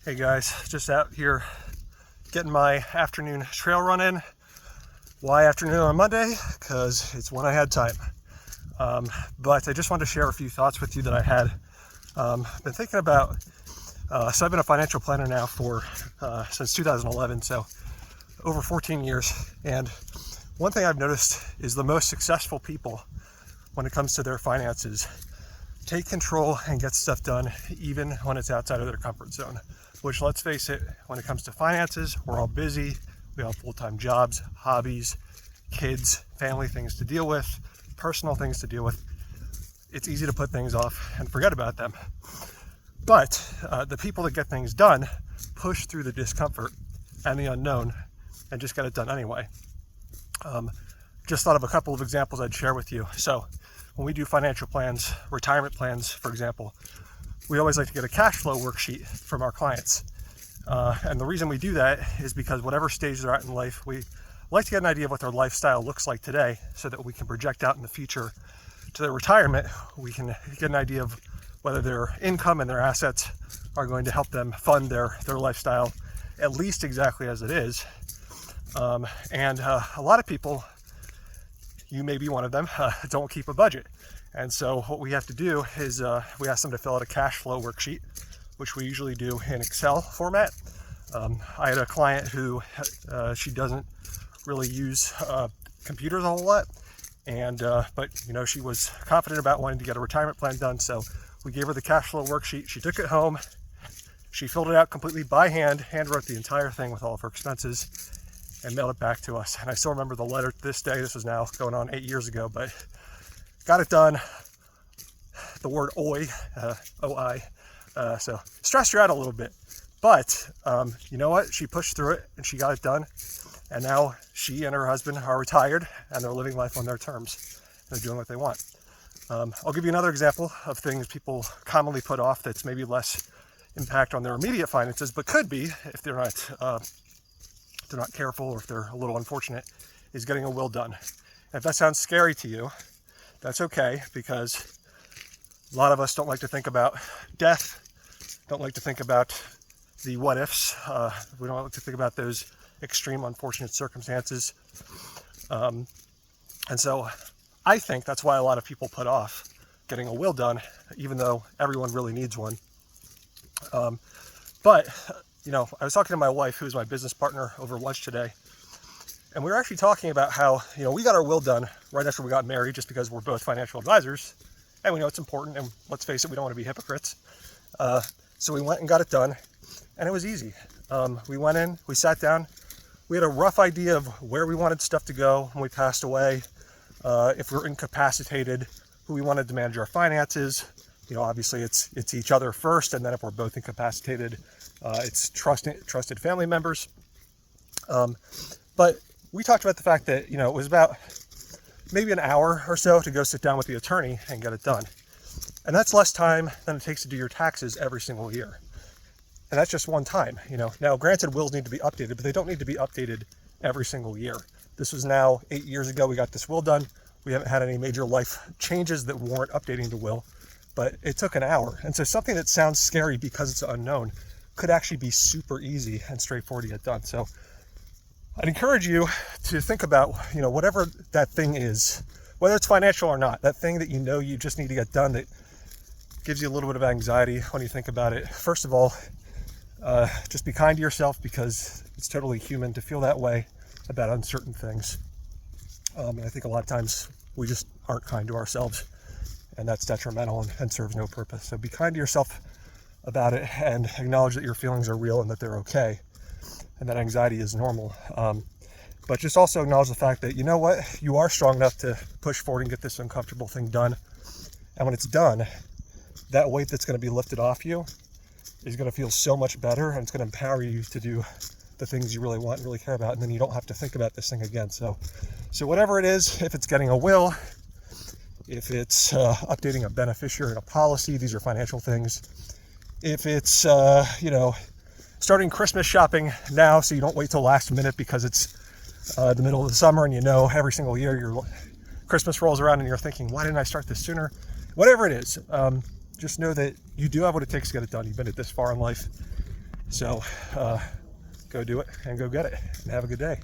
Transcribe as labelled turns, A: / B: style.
A: Hey guys, just out here getting my afternoon trail run in. Why afternoon on Monday? Because it's when I had time. But I just wanted to share a few thoughts with you that I had. Been thinking about, so I've been a financial planner now for since 2011, so over 14 years. And one thing I've noticed is the most successful people when it comes to their finances take control and get stuff done even when it's outside of their comfort zone. Which, let's face it, when it comes to finances, we're all busy. We have full-time jobs, hobbies, kids, family things to deal with, personal things to deal with. It's easy to put things off and forget about them. But the people that get things done push through the discomfort and the unknown and just get it done anyway. Just thought of a couple of examples I'd share with you. So when we do financial plans, retirement plans, for example, we always like to get a cash flow worksheet from our clients. And the reason we do that is because whatever stage they're at in life, we like to get an idea of what their lifestyle looks like today so that we can project out in the future to their retirement. We can get an idea of whether their income and their assets are going to help them fund their lifestyle at least exactly as it is. And a lot of people, you may be one of them, don't keep a budget. And so what we have to do is we ask them to fill out a cash flow worksheet, which we usually do in Excel format. I had a client who she doesn't really use computers a whole lot, and but she was confident about wanting to get a retirement plan done. So we gave her the cash flow worksheet. She took it home. She filled it out completely by hand wrote the entire thing with all of her expenses, and mailed it back to us. And I still remember the letter to this day. This was now going on 8 years ago, but got it done. The word OI, O-I, so stressed her out a little bit. But you know what? She pushed through it and she got it done. And now she and her husband are retired and they're living life on their terms. They're doing what they want. I'll give you another example of things people commonly put off that's maybe less impact on their immediate finances, but could be if they're not careful or if they're a little unfortunate, is getting a will done. And if that sounds scary to you, that's okay, because a lot of us don't like to think about death, don't like to think about the what ifs. We don't like to think about those extreme unfortunate circumstances. And so I think that's why a lot of people put off getting a will done, even though everyone really needs one. But I was talking to my wife, who's my business partner, over lunch today. And we were actually talking about how, we got our will done right after we got married just because we're both financial advisors. And we know it's important. And let's face it, we don't want to be hypocrites. So we went and got it done. And it was easy. We went in, we sat down. We had a rough idea of where we wanted stuff to go when we passed away. If we were incapacitated, who we wanted to manage our finances. Obviously it's each other first. And then if we're both incapacitated, it's trusted family members. But we talked about the fact that, it was about maybe an hour or so to go sit down with the attorney and get it done. And that's less time than it takes to do your taxes every single year. And that's just one time, Now, granted, wills need to be updated, but they don't need to be updated every single year. This was now 8 years ago. We got this will done. We haven't had any major life changes that warrant updating the will, but it took an hour. And so something that sounds scary because it's unknown could actually be super easy and straightforward to get done. So I'd encourage you to think about, whatever that thing is, whether it's financial or not, that thing that you just need to get done that gives you a little bit of anxiety when you think about it. First of all, just be kind to yourself, because it's totally human to feel that way about uncertain things. And I think a lot of times we just aren't kind to ourselves, and that's detrimental and serves no purpose. So be kind to yourself about it and acknowledge that your feelings are real and that they're okay, and that anxiety is normal. But just also acknowledge the fact that, you are strong enough to push forward and get this uncomfortable thing done. And when it's done, that weight that's going to be lifted off you is going to feel so much better, and it's going to empower you to do the things you really want and really care about. And then you don't have to think about this thing again. So whatever it is, if it's getting a will, if it's updating a beneficiary in a policy, these are financial things. If it's, starting Christmas shopping now so you don't wait till last minute because it's the middle of the summer and every single year your Christmas rolls around and you're thinking, why didn't I start this sooner? Whatever it is, just know that you do have what it takes to get it done. You've been it this far in life. So go do it and go get it and have a good day.